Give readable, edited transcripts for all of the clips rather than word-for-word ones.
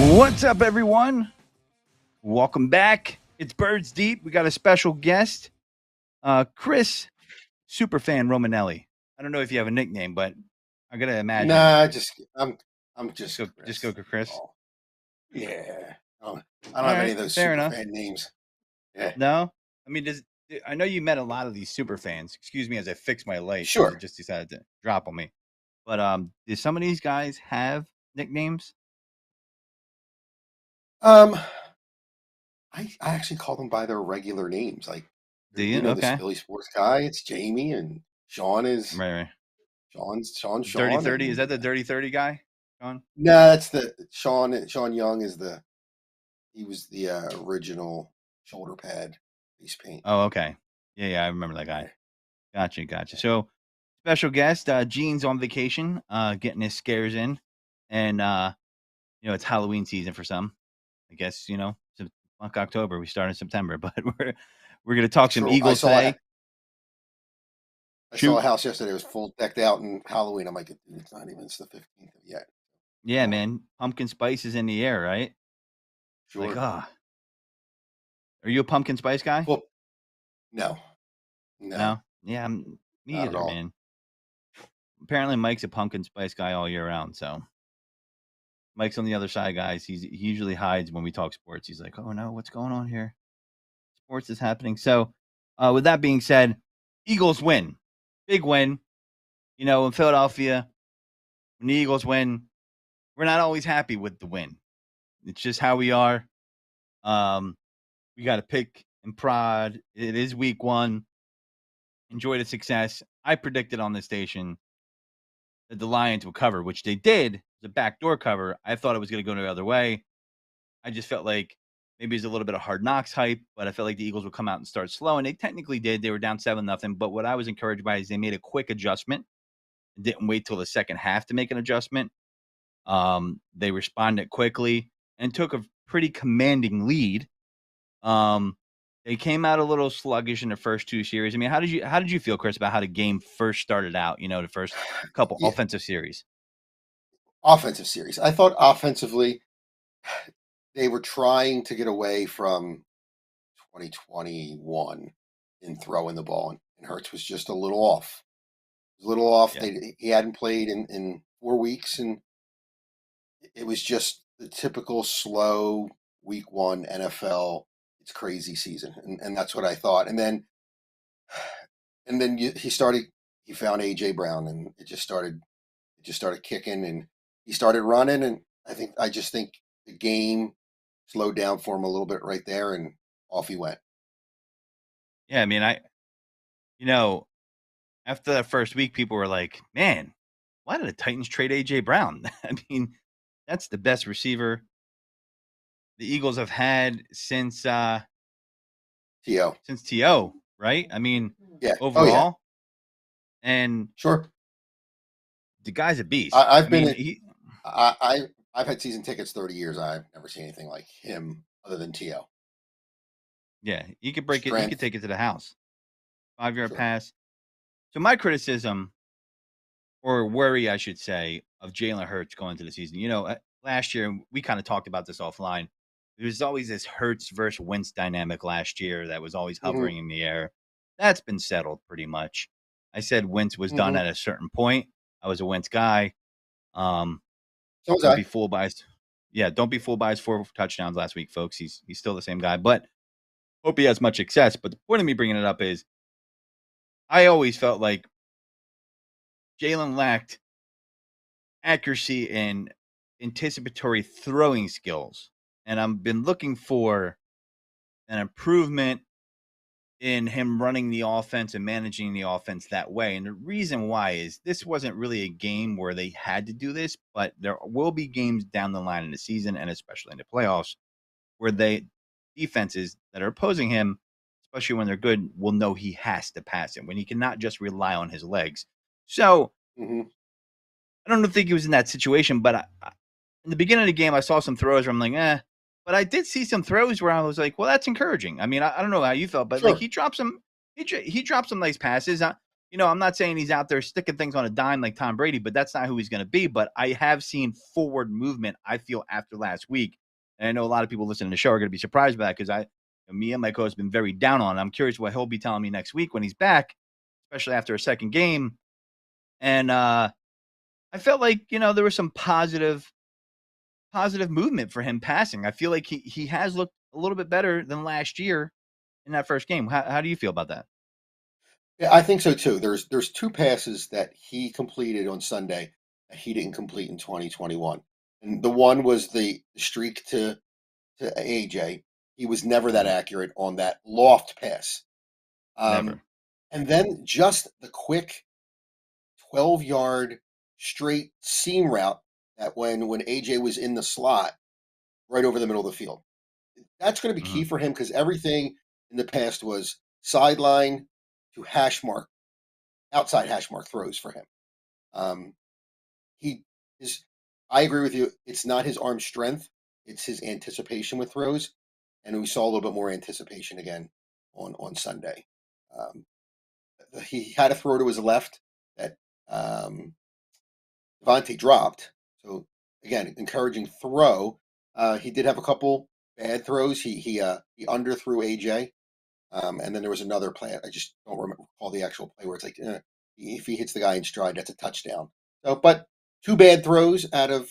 What's up, everyone? Welcome back. It's Birds Deep. We got a special guest, Chris Superfan Romanelli. I don't know if you have a nickname, but I gotta imagine. Nah, I'm just just go, just Chris. go for Chris. Oh, yeah. I don't have any of those fair super enough. fan names. Yeah. No, I mean, I know you met a lot of these super fans. Excuse me as I fix my light because Sure. it just decided to drop on me. But do some of these guys have nicknames? Um, I actually call them by their regular names. Like, Do you? this Okay, Philly sports guy. It's Jamie, and Sean is right. Dirty Sean, 30. Is that and the Dirty 30 guy, Sean? no, that's the Sean. Sean Young is he was the original shoulder pad face paint. Oh, okay. Yeah, I remember that guy. Yeah. Gotcha. So, special guest, Gene's on vacation, getting his scares in, and it's Halloween season for some. I guess like October. We start in September, but we're gonna talk some True. I Eagles saw today. I saw a Shoot, house yesterday. It was full decked out in Halloween. I'm like, dude, it's not even. It's the 15th yet. yeah, Come on. man, pumpkin spice is in the air, right? Like, Sure. are you a pumpkin spice guy? Well, no, no, No, yeah, me not at either, all. man. Apparently, Mike's a pumpkin spice guy all year round, so. Mike's on the other side, guys. He usually hides when we talk sports. He's like, "Oh no, what's going on here? Sports is happening." So, with that being said, Eagles win, big win. In Philadelphia, when the Eagles win, we're not always happy with the win. It's just how we are. We got to pick and prod. It is week one. Enjoy the success. I predicted on the station that the Lions would cover, which they did. It was a backdoor cover. I thought it was going to go the other way. I just felt like maybe it's a little bit of Hard Knocks hype, but I felt like the Eagles would come out and start slow, and they technically did. They were down 7-0, but what I was encouraged by is they made a quick adjustment. Didn't wait till the second half to make an adjustment. They responded quickly and took a pretty commanding lead. They came out a little sluggish in the first two series. I mean, how did you feel, Chris, about how the game first started out? The first couple Yeah, offensive series. offensive series. I thought offensively they were trying to get away from 2021 in throwing the ball, and Hurts was just a little off. He was a little off. Yeah, He hadn't played in 4 weeks, and it was just the typical slow week one NFL. It's crazy season, and that's what I thought. And then he found AJ Brown, and it just started kicking, and he started running, and I just think the game slowed down for him a little bit right there, and off he went. yeah. I mean, you know, after that first week, people were like, "Man, why did the Titans trade AJ Brown?" I mean, that's the best receiver the Eagles have had To since To, right? I mean, yeah, oh yeah, overall, and sure. the guy's a beast. I, I I've been mean, in, I've had season tickets 30 years. I've never seen anything like him other than To. yeah, he could break it. He could Strength, take it to the house. 5-yard sure. pass. So my criticism or worry, I should say, of Jalen Hurts going into the season. Last year we kind of talked about this offline. There was always this Hurts versus Wentz dynamic last year that was always Hmm. hovering in the air. That's been settled pretty much. I said Wentz was done Hmm. at a certain point. I was a Wentz guy. Um, So was don't I. be fooled by his, yeah, don't be fooled by his 4 touchdowns last week, folks. He's still the same guy, but hope he has much success. But the point of me bringing it up is I always felt like Jalen lacked accuracy and anticipatory throwing skills. And I've been looking for an improvement in him running the offense and managing the offense that way. And the reason why is this wasn't really a game where they had to do this, but there will be games down the line in the season and especially in the playoffs where defenses that are opposing him, especially when they're good, will know he has to pass it when he cannot just rely on his legs. So Hmm. I don't think he was in that situation, but in the beginning of the game, I saw some throws where I'm like, eh. But I did see some throws where I was like, well, that's encouraging. I mean, I don't know how you felt, but like Sure. he dropped some, he dropped some nice passes. I'm not saying he's out there sticking things on a dime like Tom Brady, but that's not who he's going to be. But I have seen forward movement, I feel, after last week. And I know a lot of people listening to the show are going to be surprised by that because me and my co-host have been very down on it. I'm curious what he'll be telling me next week when he's back, especially after a second game. And I felt like, there was some positive movement for him passing. I feel like he has looked a little bit better than last year in that first game. How do you feel about that? Yeah, I think so too. There's two passes that he completed on Sunday that he didn't complete in 2021. And the one was the streak to AJ. He was never that Mhm. accurate on that loft pass. Um, Never. and then just the quick 12-yard straight seam route that when AJ was in the slot right over the middle of the field. That's going to be key Mhm. for him because everything in the past was sideline to hash mark, outside hash mark throws for him. Um, he is. I agree with you. It's not his arm strength; it's his anticipation with throws, and we saw a little bit more anticipation again on Sunday. Um, he had a throw to his left that um, Devontae dropped. So again, encouraging throw. He did have a couple bad throws. He underthrew AJ, and then there was another play. I just don't recall the actual play where it's like if he hits the guy in stride, that's a touchdown. So, but two bad throws out of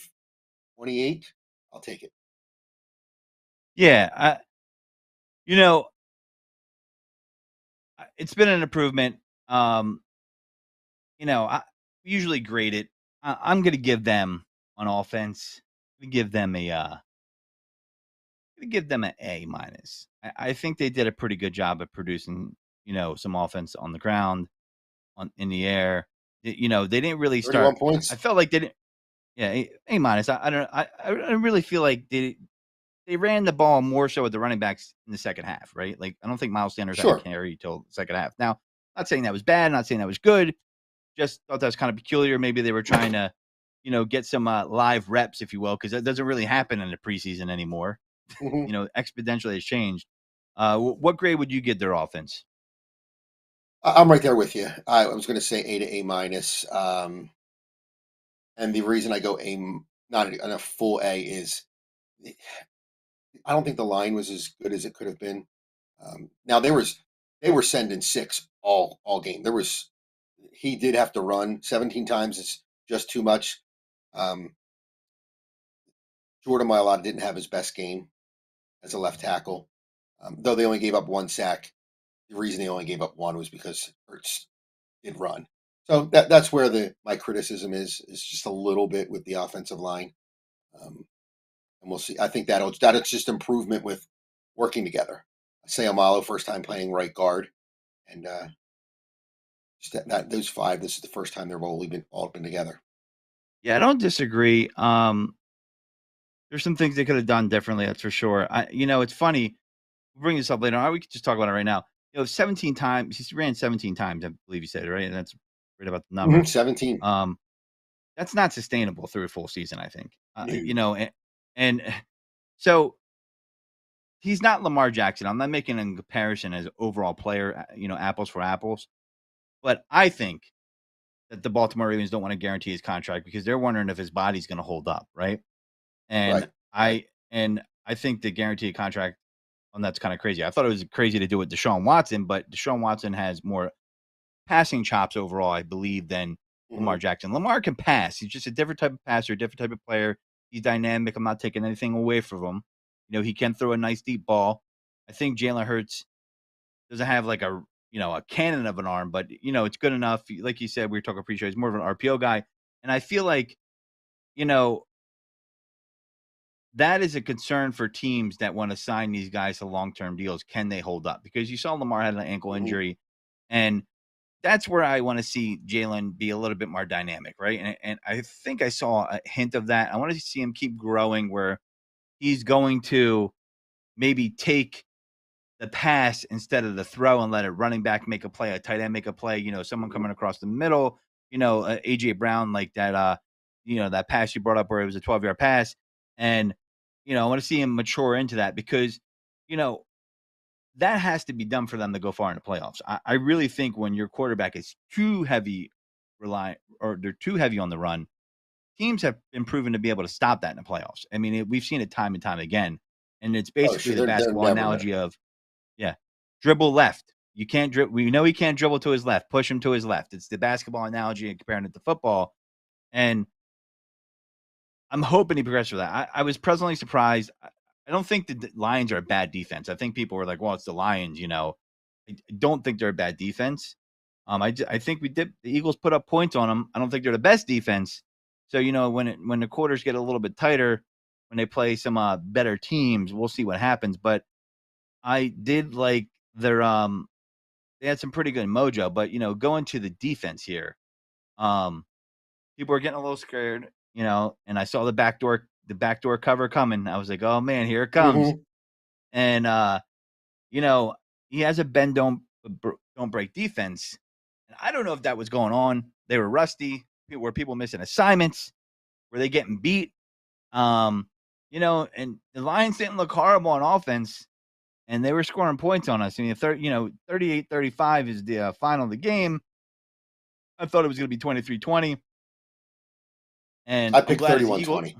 28, I'll take it. Yeah, you know, it's been an improvement. Um, I usually grade it. I'm going to give them on offense. We give them give them an A minus. I think they did a pretty good job of producing, some offense on the ground, on in the air. They didn't really 31 start. I points. felt like they didn't. Yeah, A minus. I don't. I really feel like they ran the ball more so with the running backs in the second half, right? Like I don't think Miles Sanders had a Sure. carry till the second half. Now, not saying that was bad. Not saying that was good. Just thought that was kind of peculiar. Maybe they were trying to, get some live reps, if you will, because that doesn't really happen in the preseason anymore. hmm Exponentially has changed. What grade would you give their offense? I'm right there with you. I was going to say A to A minus. And the reason I go not a full A is I don't think the line was as good as it could have been. Now they were sending six all game. There was he did have to run 17 times. It's just too much. Um, Jordan Mailata didn't have his best game as a left tackle, though they only gave up one sack. The reason they only gave up one was because Hurts did run. So that's where the my criticism is just a little bit with the offensive line, and we'll see. I think that'll just improvement with working together. Sayamalo first time playing right guard, and just that those five. This is the first time they've all been together. Yeah, I don't disagree. There's some things they could have done differently. That's for sure. It's funny. We'll bring this up later on. We could just talk about it right now. 17 times. He ran 17 times. I believe you said it right, and that's right about the number. 17. Um, that's not sustainable through a full season. I think. No. And so he's not Lamar Jackson. I'm not making a comparison as overall player. Apples for apples. But I think that the Baltimore Ravens don't want to guarantee his contract because they're wondering if his body's going to hold up, right? And Right. Right. I think the guaranteed contract on that's kind of crazy. I thought it was crazy to do with Deshaun Watson, but Deshaun Watson has more passing chops overall, I believe, than Lamar hmm Jackson. Lamar can pass. He's just a different type of passer, different type of player. He's dynamic. I'm not taking anything away from him. He can throw a nice deep ball. I think Jalen Hurts doesn't have like a cannon of an arm, but it's good enough. Like you said, we were talking pre-show. He's more of an RPO guy, and I feel like you know that is a concern for teams that want to sign these guys to long-term deals. Can they hold up? Because you saw Lamar had an ankle hmm injury, and that's where I want to see Jalen be a little bit more dynamic, right? And I think I saw a hint of that. I want to see him keep growing where he's going to maybe take the pass instead of the throw and let a running back make a play, a tight end make a play, someone hmm coming across the middle, AJ Brown, like that, that pass you brought up where it was a 12-yard pass. And, I want to see him mature into that because, you know, that has to be done for them to go far in the playoffs. I really think when your quarterback is too heavy or they're too heavy on the run, teams have been proven to be able to stop that in the playoffs. I mean, we've seen it time and time again, and it's Oh, basically sure. the They're basketball never gonna. analogy of yeah, dribble left. You can't dribble. We know he can't dribble to his left. Push him to his left. It's the basketball analogy and comparing it to football. And I'm hoping he progresses with that. I was pleasantly surprised. I don't think the Lions are a bad defense. I think people were like, "Well, it's the Lions," you know. I don't think they're a bad defense. I think the Eagles put up points on them. I don't think they're the best defense. So you know when the quarters get a little bit tighter, when they play some better teams, we'll see what happens. But I did like their they had some pretty good mojo. But you know, going to the defense here, um, people were getting a little scared, you know, and I saw the backdoor cover coming. I was like, oh man, here it comes. Mhm. And you know, he has a bend don't break defense. And I don't know if that was going on. They were rusty. Were people missing assignments? Were they getting beat? Um, you know, and the Lions didn't look horrible on offense, and they were scoring points on us. I mean, 38-35 is the final of the game. I thought it was going to be 23-20, and I I'm picked glad as the Eagle 31-20.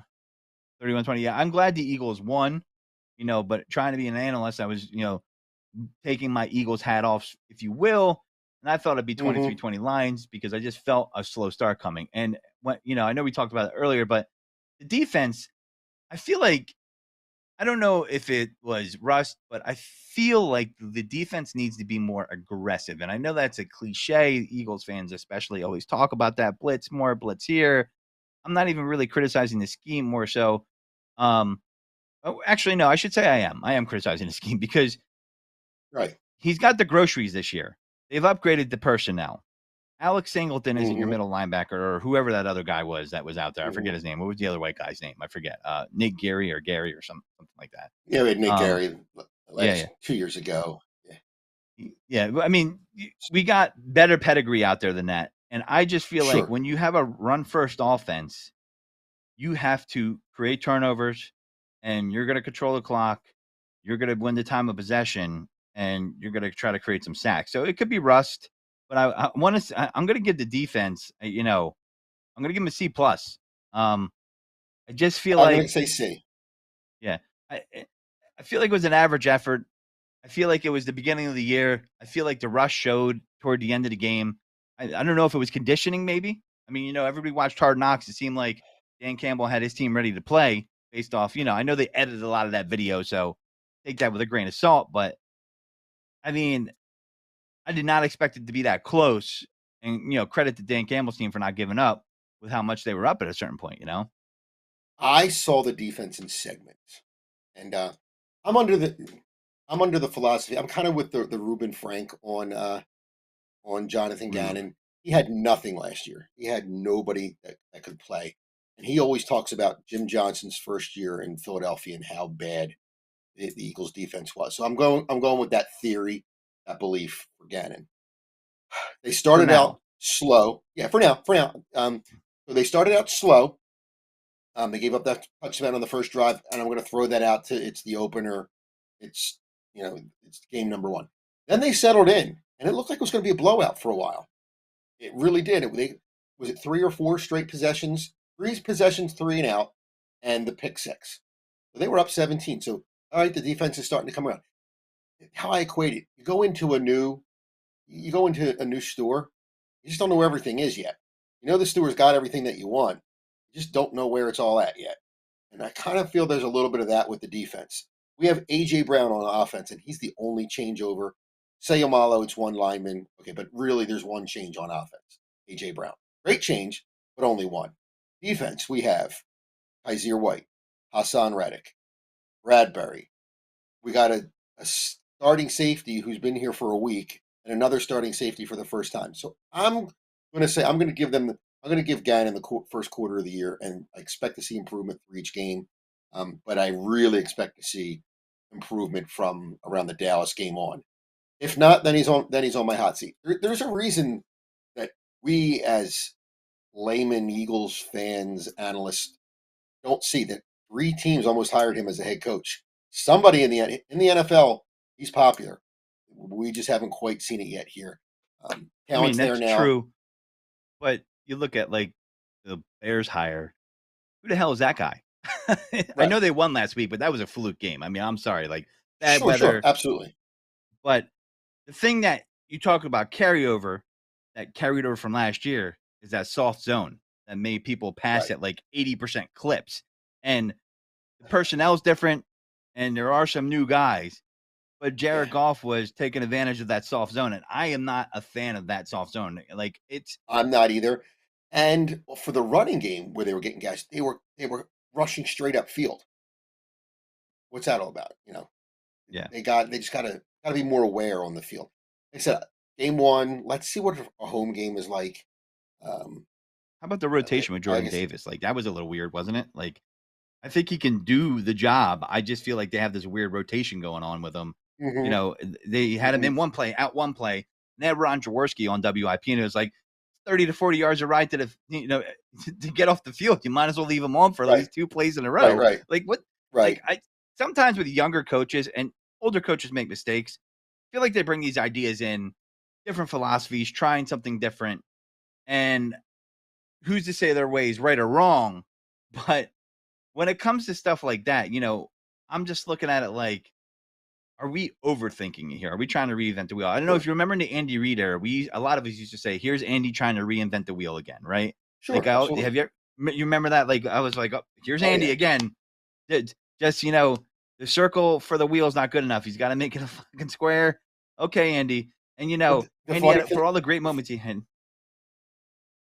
31-20. Yeah, I'm glad the Eagles won, you know, but trying to be an analyst, I was, you know, taking my Eagles hat off, if you will. And I thought it'd be Hmm. 23-20 Lions because I just felt a slow start coming. And when, you know, I know we talked about it earlier, but the defense, I feel like I don't know if it was rust, but I feel like the defense needs to be more aggressive. And I know that's a cliche. Eagles fans, especially, always talk about that blitz more, blitz here. I'm not even really criticizing the scheme more so. Um, oh, actually, no, I should say I am. I am criticizing the scheme because Right. he's got the groceries this year. They've upgraded the personnel. Alex Singleton isn't your Hmm. middle linebacker or whoever that other guy was that was out there. I forget Hmm. his name. What was the other white guy's name? I forget. Nick Gary or Gary or something like that. Yeah, we had Nick Um, Gary the yeah, yeah. last 2 years ago. Yeah. Yeah, I mean, we got better pedigree out there than that. And I just feel like Sure. when you have a run first offense, you have to create turnovers and you're going to control the clock. You're going to win the time of possession and you're going to try to create some sacks. So it could be rust, but I want to, I'm going to give the defense, you know, I'm going to give them a C plus. I just feel I'm going to like, say C. yeah, I feel like it was an average effort. I feel like it was the beginning of the year. I feel like the rush showed toward the end of the game. I don't know if it was conditioning, maybe. I mean, you know, everybody watched Hard Knocks. It seemed like Dan Campbell had his team ready to play based off, you know, I know they edited a lot of that video, so take that with a grain of salt. But I mean, I did not expect it to be that close. And, you know, credit to Dan Campbell's team for not giving up with how much they were up at a certain point, you know? I saw the defense in segments, and I'm under the I'm under the philosophy. I'm kind of with the Ruben Frank on Jonathan Rube. Gannon. He had nothing last year. He had nobody that could play. And he always talks about Jim Johnson's first year in Philadelphia and how bad the Eagles defense was. So I'm going with that theory, that belief for Gannon. They For started out now. slow. Yeah, for now, for now. So they started out slow. They gave up that touchdown on the first drive, and I'm going to throw that out to it's the opener. It's it's game number one. Then they settled in, and it looked like it was going to be a blowout for a while. It really did. Was it 3 or 4 straight possessions, 3 possessions, 3 and out, and the pick six. So they were up 17. So all right, the defense is starting to come around. How I equate it: you go into a new store, you just don't know where everything is yet. You know the store's got everything that you want, you just don't know where it's all at yet. And I kind of feel there's a little bit of that with the defense. We have AJ Brown on offense, and he's the only changeover. Sayamalo, it's one lineman. Okay, but really there's one change on offense. AJ Brown. Great change, but only one. Defense, we have Kaiser White, Hassan Reddick, Bradbury. We got a starting safety who's been here for a week and another starting safety for the first time. So I'm going to give them I'm going to give Gannon the first quarter of the year, and I expect to see improvement for each game. But I really expect to see improvement from around the Dallas game on. If not, then he's on my hot seat. There's a reason that we as layman Eagles fans, analysts, don't see that 3 teams almost hired him as a head coach. Somebody in the NFL He's popular. We just haven't quite seen it yet here. I mean, Talent's there that's now. true, but you look at, like, the Bears hire. Who the hell is that guy? I Right. know they won last week, but that was a fluke game. I mean, I'm sorry, like, bad Sure, sure. weather, Absolutely. but the thing that you talk about carryover, that carried over from last year is that soft zone that made people pass Right. at, like, 80% clips, and the personnel is different, and there are some new guys, but Jared Yeah. Goff was taking advantage of that soft zone, and I am not a fan of that soft zone. Like, it's I'm not either. And for the running game where they were getting guys, they were rushing straight up field. What's that all about? yeah. They just gotta be more aware on the field. Like I said, game one, let's see what a home game is like. Um, How about the like rotation with like Jordan I said, Davis? Like, that was a little weird, wasn't it? Like, I think he can do the job. I just feel like they have this weird rotation going on with him. mhm, They had him mhm, in one play, out one play, and they had Ron Jaworski on WIP, and it was like 30 to 40 yards of ride to to get off the field. You might as well leave him on for at right, least 2 plays in a right, row. right, Like, what? Like, right. I sometimes with younger coaches and older coaches make mistakes. I feel like they bring these ideas in, different philosophies, trying something different, and who's to say their way is right or wrong? But when it comes to stuff like that, I'm just looking at it like, are we overthinking it here? Are we trying to reinvent the wheel? I don't know if Sure, you remember in the Andy Reid era, a lot of us used to say, "Here's Andy trying to reinvent the wheel again," right? Like, sure, absolutely. you remember that? Like, I was like, "Oh, here's Oh Andy yeah. again." Just the circle for the wheel is not good enough. He's got to make it a fucking square. Okay, Andy. And But the Andy funny had thing, for all the great moments he had.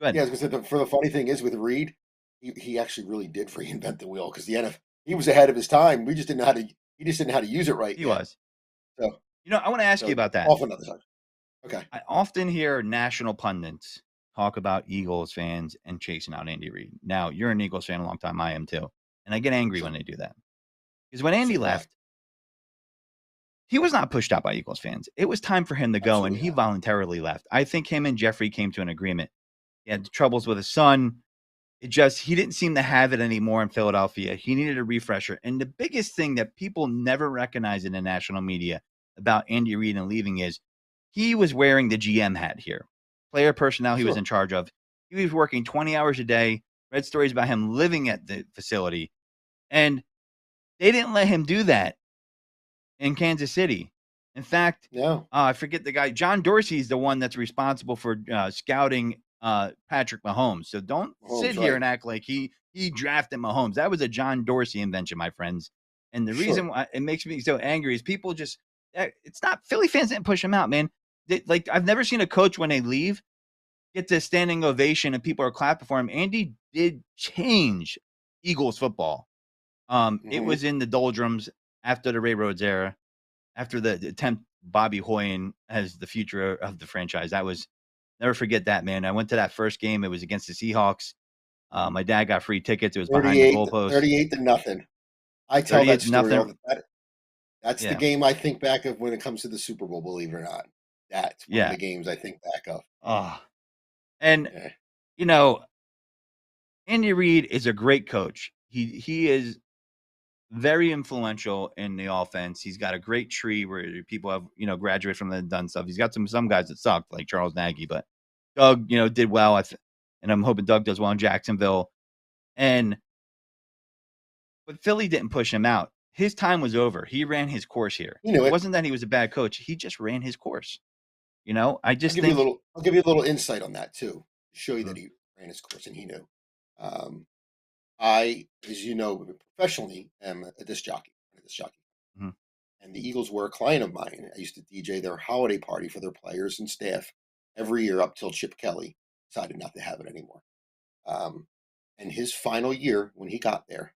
Good. yeah, I was gonna say for the funny thing is with Reed, he actually really did reinvent the wheel because the NFL he was ahead of his time. We just didn't know how to he just didn't know how to use it right He yet. was. So I want to ask you so about that. off another time. Okay. I often hear national pundits talk about Eagles fans and chasing out Andy Reid. Now, you're an Eagles fan a long time. I am too. And I get angry when Sure. they do that. Because when Andy So do I. left, he was not pushed out by Eagles fans. It was time for him to go, and Absolutely he not. voluntarily left. I think him and Jeffrey came to an agreement. He had troubles with his son. He didn't seem to have it anymore in Philadelphia. He needed a refresher. And the biggest thing that people never recognize in the national media about Andy Reid and leaving is he was wearing the GM hat here. Player personnel he was Sure. in charge of. He was working 20 hours a day. Read stories about him living at the facility. And they didn't let him do that in Kansas City. In fact, No. I forget the guy. John Dorsey is the one that's responsible for scouting Patrick Mahomes. So don't sit Mahomes, here right. and act like he drafted Mahomes. That was a John Dorsey invention, my friends. And the reason Sure. why it makes me so angry is people just it's not Philly fans didn't push him out, man. Like I've never seen a coach when they leave get this standing ovation and people are clapping for him. Andy did change Eagles football. It Mhm. was in the doldrums after the Ray Rhodes era, after the attempt Bobby Hoyen as the future of the franchise. That was never forget that, man. I went to that first game. It was against the Seahawks. My dad got free tickets. It was behind the 38 goalpost. 38 to nothing. I tell that 38 story all nothing. the time. That's the Yeah. game I think back of when it comes to the Super Bowl, believe it or not. That's one of Yeah. the games I think back of. Oh. And Yeah. you know, Andy Reid is a great coach. He is very influential in the offense. He's got a great tree where people have, graduated from and done stuff. He's got some guys that sucked, like Charles Nagy, but Doug, did well. And I'm hoping Doug does well in Jacksonville. And but Philly didn't push him out. His time was over. He ran his course here. You knew It it. wasn't that he was a bad coach. He just ran his course. I I'll just give you a think little I'll give you a little insight on that too, to show you that Mhm, he ran his course and he knew. Um, I, as you know, professionally am a disc jockey, mhm. and the Eagles were a client of mine. I used to DJ their holiday party for their players and staff every year up till Chip Kelly decided not to have it anymore. Um, and his final year, when he got there,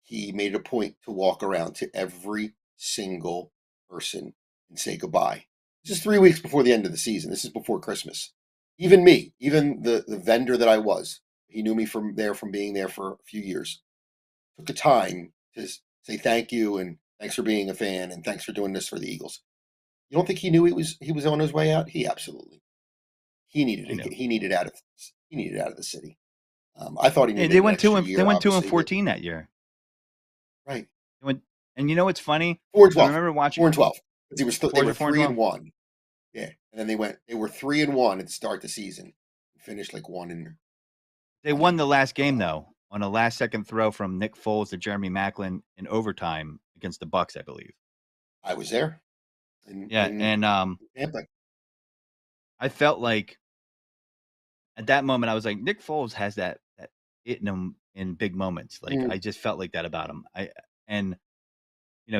he made it a point to walk around to every single person and say goodbye. This is 3 weeks before the end of the season. This is before Christmas. Even me, even the vendor that I was, he knew me from being there for a few years. Took the time to say thank you and thanks for being a fan and thanks for doing this for the Eagles. You don't think he knew he was on his way out? He absolutely. I know. He needed out of the city. I thought he Hey, needed an extra they year, went 2 and obviously, but 14 that year. right, They went, and you know what's funny? 4 and I 12, remember watching 4 and 12. because he was they Forza were 4-1. 3-1. Yeah, and then they were 3-1 at the start of the season, finished like They one won and the last game though on a last second throw from Nick Foles to Jeremy Maclin in overtime against the Bucks, I believe. I was there Yeah, in and Tampa. I felt like at that moment I was like, Nick Foles has that it in him in big moments. Like Mm. I just felt like that about him. And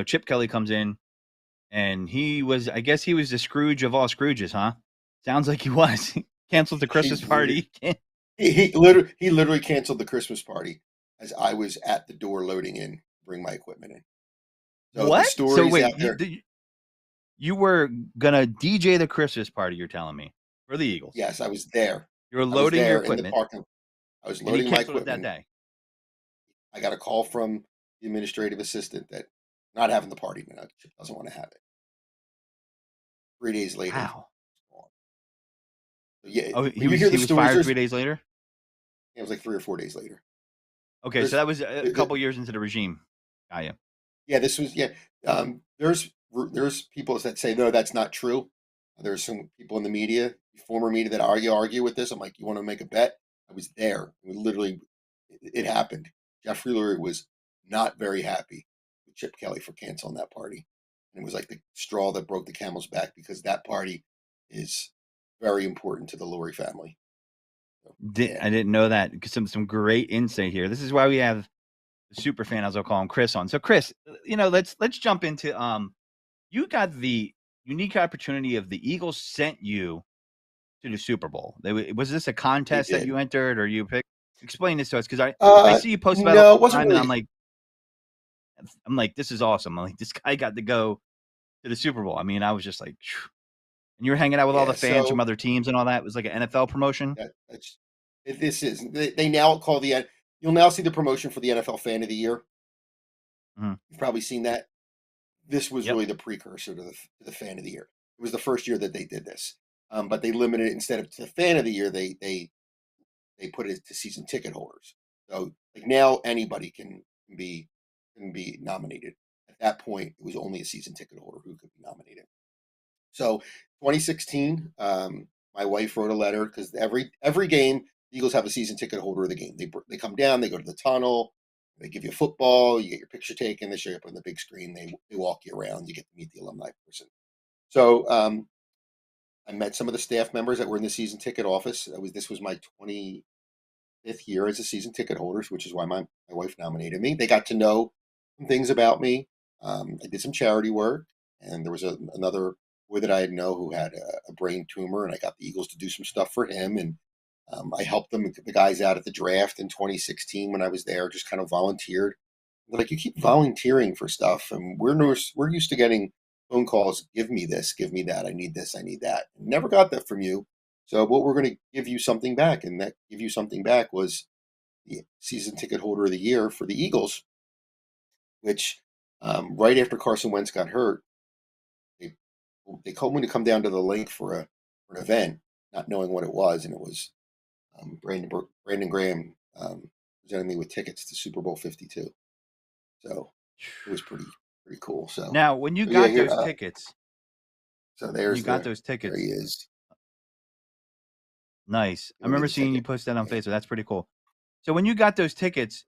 Chip Kelly comes in and I guess he was the Scrooge of all Scrooges, huh? Sounds like he was. He canceled the Christmas party. He literally canceled the Christmas party as I was at the door loading in, bring my equipment in. So the What? So stories wait, out there. you were gonna DJ the Christmas party, you're telling me, for the Eagles. Yes, I was there. You were I was loading your there in the equipment parking. I was and he loading my canceled it that equipment. day. I got a call from the administrative assistant that not having the party tonight. Chip doesn't want to have it. 3 days later, Wow. yeah, Oh, when you hear the he was stories, fired 3 days later? it was like 3 or 4 days later. Okay, so There's that was a couple years into the regime. Got you. yeah, this was there's people that say no, that's not true. There's some people in the media, former media, that argue with this. I'm like, you want to make a bet? I was there. Literally, it happened. Jeffrey Lurie was not very happy with Chip Kelly for canceling that party, and it was like the straw that broke the camel's back because that party is very important to the Lurie family. So, yeah. I didn't know that. Some great insight here. This is why we have the super fan, as I'll call him, Chris on. So Chris, let's jump into you got the unique opportunity of the Eagles sent you to the Super Bowl. Was this a They contest that did. you entered or you picked? Explain this to us because I see you post about it No, all it the wasn't time, and really. I'm like, this is awesome. I'm like, this guy got to go to the Super Bowl. I mean, I was just like, phew. And you were hanging out with all Yeah, the fans from so other teams and all that. It was like an NFL promotion. that's this is they now call you'll now see the promotion for the NFL Fan of the Year. Mhm. You've probably seen that. This was Yep. really the precursor to the Fan of the Year. It was the first year that they did this, but they limited it instead of to the Fan of the Year. They put it to season ticket holders. So like now anybody be can be nominated. At that point, it was only a season ticket holder who could be nominated. So 2016, my wife wrote a letter because every game the Eagles have a season ticket holder of the game. They come down, they go to the tunnel, they give you a football, you get your picture taken, they show you up on the big screen, they walk you around, you get to meet the alumni person. So I met some of the staff members that were in the season ticket office. This was my 25th year as a season ticket holder, which is why my wife nominated me. They got to know some things about me. I did some charity work, and there was another boy that I know who had a brain tumor, and I got the Eagles to do some stuff for him, and I helped the guys out at the draft in 2016 when I was there, just kind of volunteered. They're like, you keep volunteering for stuff, and we're used to getting phone calls. Give me this, give me that. I need this, I need that. Never got that from you. So what we're going to give you something back, and that give you something back was the season ticket holder of the year for the Eagles, which right after Carson Wentz got hurt, they they told me to come down to the lake for an event, not knowing what it was, and it was Brandon Graham presented me with tickets to Super Bowl 52. So it was pretty cool. So, Now, when you so yeah, got here. those tickets, So when you there's got the those there he tickets, is. nice. I Giving me remember the seeing you ticket. post that on Yeah. Facebook. That's pretty cool. So when you got those tickets,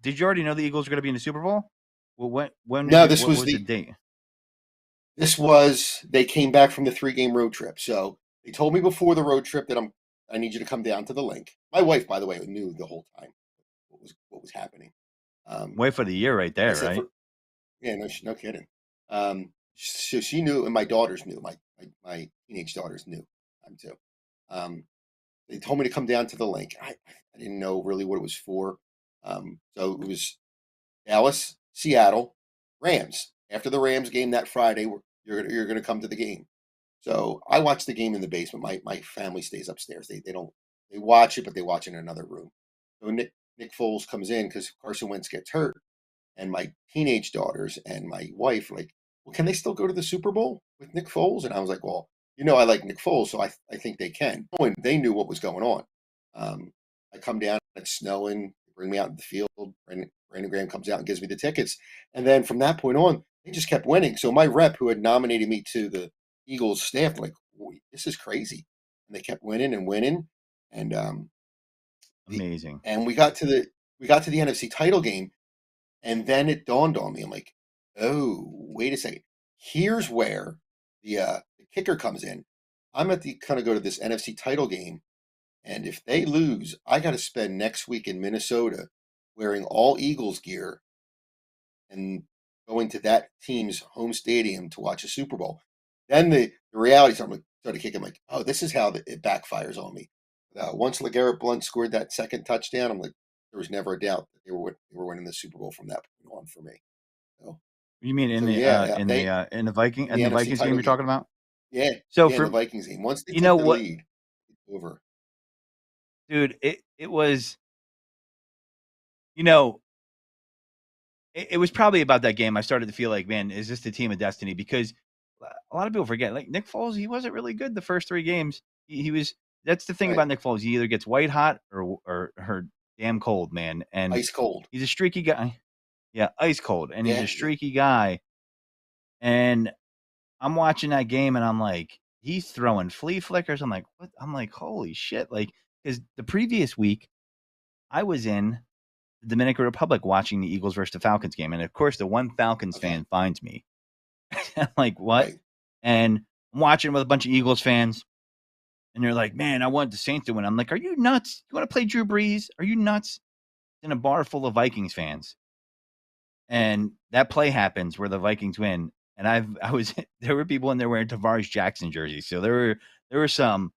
did you already know the Eagles were going to be in the Super Bowl? Well, when did No, you? What was the date? this was they came back from the 3 game road trip. So they told me before the road trip that I need you to come down to the link. My wife, by the way, knew the whole time what was happening. Wait for the year, right I there, said right? yeah, no kidding. So she knew, and my daughters knew. My teenage daughters knew. I'm too. Um, they told me to come down to the link. I didn't know really what it was for. So it was Dallas, Seattle, Rams. After the Rams game that Friday, you're gonna come to the game. So I watch the game in the basement. My family stays upstairs. They don't they watch it, but they watch it in another room. So Nick Foles comes in because Carson Wentz gets hurt, and my teenage daughters and my wife are like, well, can they still go to the Super Bowl with Nick Foles? And I was like, well, I like Nick Foles, so I think they can. And they knew what was going on. I come down, it's snowing, bring me out in the field. Brandon Graham comes out and gives me the tickets. And then from that point on, they just kept winning. So my rep who had nominated me to the Eagles staff, like, this is crazy. And they kept winning and winning. And the Amazing. and we got to the NFC title game, and then it dawned on me. I'm like, oh, wait a second. Here's where the kicker comes in. I'm at the kind of go to this NFC title game, and if they lose, I got to spend next week in Minnesota wearing all Eagles gear and going to that team's home stadium to watch a Super Bowl. Then the reality started kicking. I'm like, oh, this is how it backfires on me. Once LeGarrette Blunt scored that second touchdown, I'm like, there was never a doubt that they were winning the Super Bowl from that point on for me. So, You mean so yeah, they in in the the NFC Vikings game title you're game. talking about? Yeah, So yeah, in the for Vikings game. Once they you know took the what, lead, it's over. dude, it was, you know, it was probably about that game I started to feel like, man, is this the team of destiny? Because a lot of people forget, like Nick Foles, he wasn't really good the first 3 games. He was That's the thing Right, about Nick Foles. He either gets white hot or damn cold, man. And ice cold. he's a streaky guy. Yeah, ice cold. And he's Yeah, a yeah, streaky guy. And I'm watching that game and I'm like, he's throwing flea flickers. I'm like, what? I'm like, holy shit. Like, because the previous week I was in the Dominican Republic watching the Eagles versus the Falcons game. And of course, the one Falcons okay, fan finds me. I'm like, what? right. And I'm watching with a bunch of Eagles fans. And they're like, man, I want the Saints to win. I'm like, are you nuts? You want to play Drew Brees? Are you nuts? In a bar full of Vikings fans. And that play happens where the Vikings win. And I was there were people in there wearing Tavares Jackson jerseys. So there were some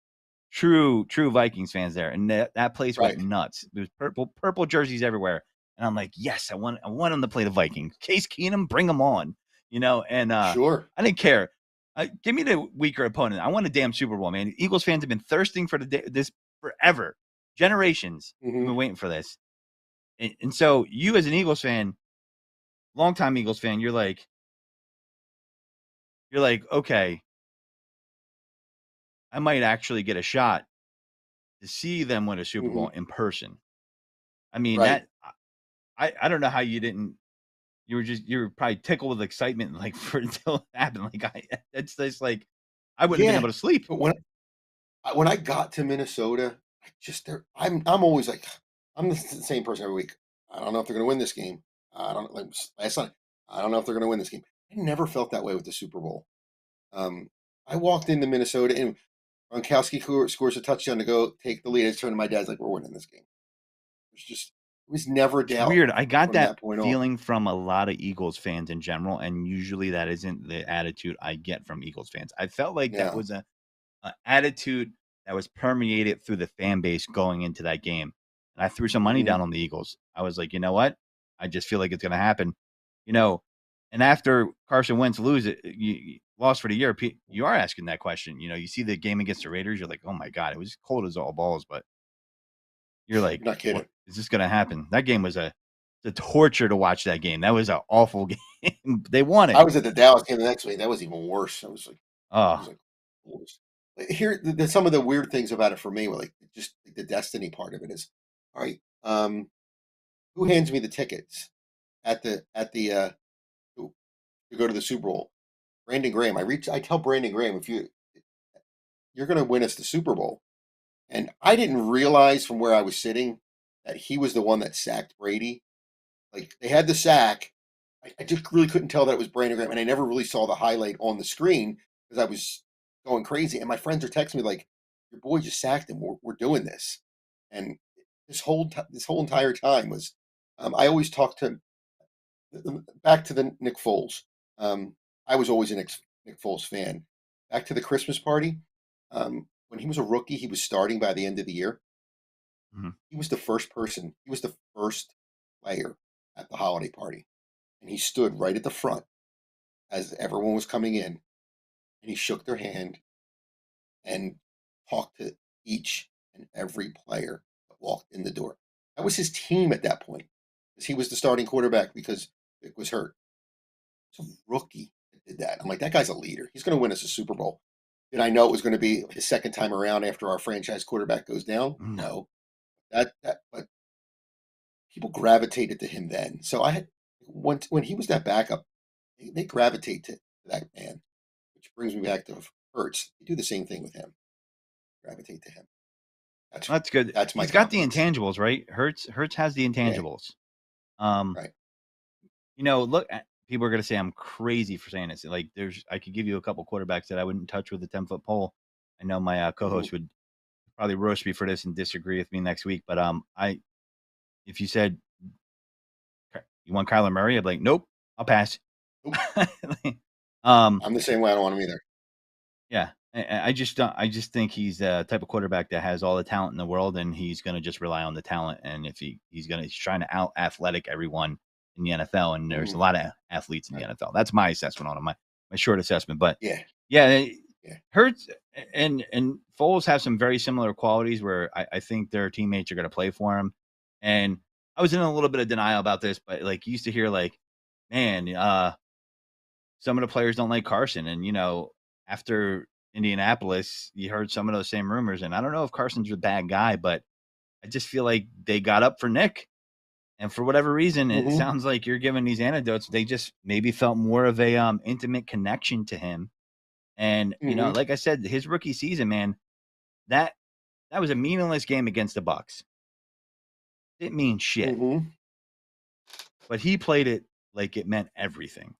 true Vikings fans there, and that place went Right. nuts. There was purple jerseys everywhere, and I'm like, yes, I want them to play the Vikings. Case Keenum, bring them on, And Sure. I didn't care. Give me the weaker opponent. I want a damn Super Bowl, man. Eagles fans have been thirsting for this forever, generations. We've Hmm. been waiting for this, and so you as an Eagles fan, longtime Eagles fan, you're like, okay, I might actually get a shot to see them win a Super Bowl Hmm. in person. I mean, Right. I don't know how you didn't. You were probably tickled with excitement, like for it to happen. Like it's just like I wouldn't have been Yeah. able to sleep. But when I got to Minnesota, I'm always like, I'm the same person every week. I don't know if they're going to win this game. I don't like last night. I don't know if they're going to win this game. I never felt that way with the Super Bowl. Um, I walked into Minnesota and Gronkowski scores a touchdown to go take the lead. I just turned to my dad's like, "We're winning this game." It was never a It's doubt weird. I got from that that point on. feeling from a lot of Eagles fans in general, and usually that isn't the attitude I get from Eagles fans. I felt like that Yeah. was a attitude that was permeated through the fan base going into that game. And I threw some money Hmm. down on the Eagles. I was like, you know what? I just feel like it's going to happen. You know, and after Carson Wentz lost for the year, you are asking that question. You see the game against the Raiders, you're like, oh my god, it was cold as all balls, but you're like, You're not what kidding. is this going to happen? That game was the torture to watch that game. That was an awful game. They won I it. was at the Dallas game the next week. That was even worse. I was Oh, like, worse. Here, some of the weird things about it for me were like just the destiny part of it is, all right. Who hands me the tickets at the to to go to the Super Bowl? Brandon Graham. I tell Brandon Graham, if you're going to win us the Super Bowl, and I didn't realize from where I was sitting that he was the one that sacked Brady. Like they had the sack. I just really couldn't tell that it was Brandon Graham, and I never really saw the highlight on the screen because I was going crazy. And my friends are texting me like, "Your boy just sacked him. We're doing this." And this whole entire time was, I always talk to back to the Nick Foles. I was always a Nick Foles fan. Back to the Christmas party. When he was a rookie, he was starting by the end of the year. mhm. He was the first person. He was the first player at the holiday party, and he stood right at the front as everyone was coming in, and he shook their hand and talked to each and every player that walked in the door. That was his team at that point, because he was the starting quarterback because Vic was hurt. It's a rookie that did that. I'm like, that guy's a leader. He's going to win us a Super Bowl. Did I know it was going to be his second time around after our franchise quarterback goes down? No. No. But people gravitated to him then. So I had when he was that backup, they gravitate to that man, which brings me back to Hurts. They do the same thing with him. Gravitate to him. That's That's good. that's my He's got the confidence. intangibles, right? Hurts has the Yeah, intangibles. Um, right. look, people are gonna say I'm crazy for saying this. Like, I could give you a couple quarterbacks that I wouldn't touch with a 10-foot pole. I know my Hmm. co-host would probably roast me for this and disagree with me next week, but I if you said you want Kyler Murray, I'd be like, nope, I'll pass. Nope. um, I'm the same way. I don't want him either. Yeah, I just don't. I just think he's the type of quarterback that has all the talent in the world, and he's going to just rely on the talent. And if he's trying to out athletic everyone in the NFL, and there's a Hmm. lot of athletes in the Right. NFL. That's my assessment on him, my short assessment. But Yeah. yeah, Yeah. Hurts and Foles have some very similar qualities where I think their teammates are going to play for him. And I was in a little bit of denial about this, but like you used to hear like, man, some of the players don't like Carson. And, after Indianapolis, you heard some of those same rumors. And I don't know if Carson's a bad guy, but I just feel like they got up for Nick. And for whatever reason, it Hmm. sounds like you're giving these anecdotes. They just maybe felt more of a intimate connection to him. And, Hmm. like I said, his rookie season, man, that that was a meaningless game against the Bucks. Didn't mean shit. Hmm. But he played it like it meant everything.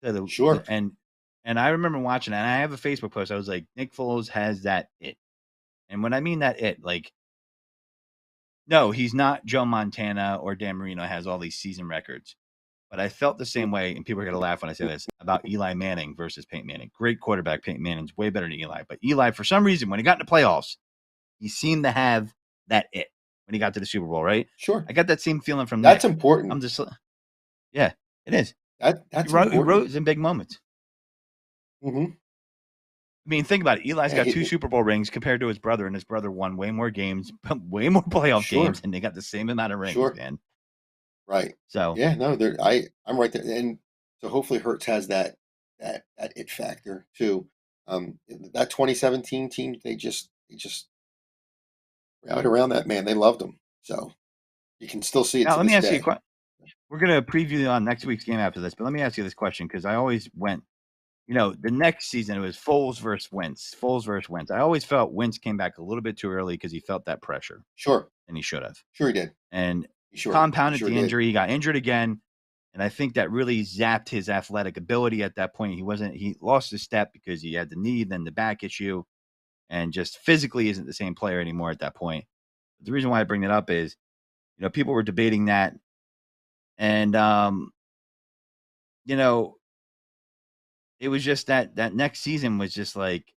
So Sure. and I remember watching it, and I have a Facebook post. I was like, Nick Foles has that it. And when I mean that it, like, no, he's not Joe Montana or Dan Marino has all these season records. But I felt the same way, and people are gonna laugh when I say this about Eli Manning versus Peyton Manning. Great quarterback, Peyton Manning's way better than Eli. But Eli, for some reason, when he got into playoffs, he seemed to have that it when he got to the Super Bowl, right? Sure. I got that same feeling from That's Nick. important. I'm just yeah, it is. He That's wrote he important. rose in big moments. Hmm. I mean, think about it. Eli's Yeah. got 2 Super Bowl rings compared to his brother, and his brother won way more games, way more playoff games, Sure. and they got the same amount of rings, Sure. man. Right. So, Yeah. No. There. I'm right there, and so hopefully Hertz has that it factor too. That 2017 team, they just rallied around that man. They loved him. So you can still see it now to let me this ask you a day. question. We're gonna preview on next week's game after this, but let me ask you this question because I always went, the next season it was Foles versus Wentz. Foles versus Wentz. I always felt Wentz came back a little bit too early because he felt that pressure, Sure. and he should have. Sure he did. And He compounded sure the did. injury. He got injured again. And I think that really zapped his athletic ability at that point. He lost his step because he had the knee, then the back issue, and just physically isn't the same player anymore at that point. But the reason why I bring that up is, people were debating that. And, you know, it was just that next season was just like,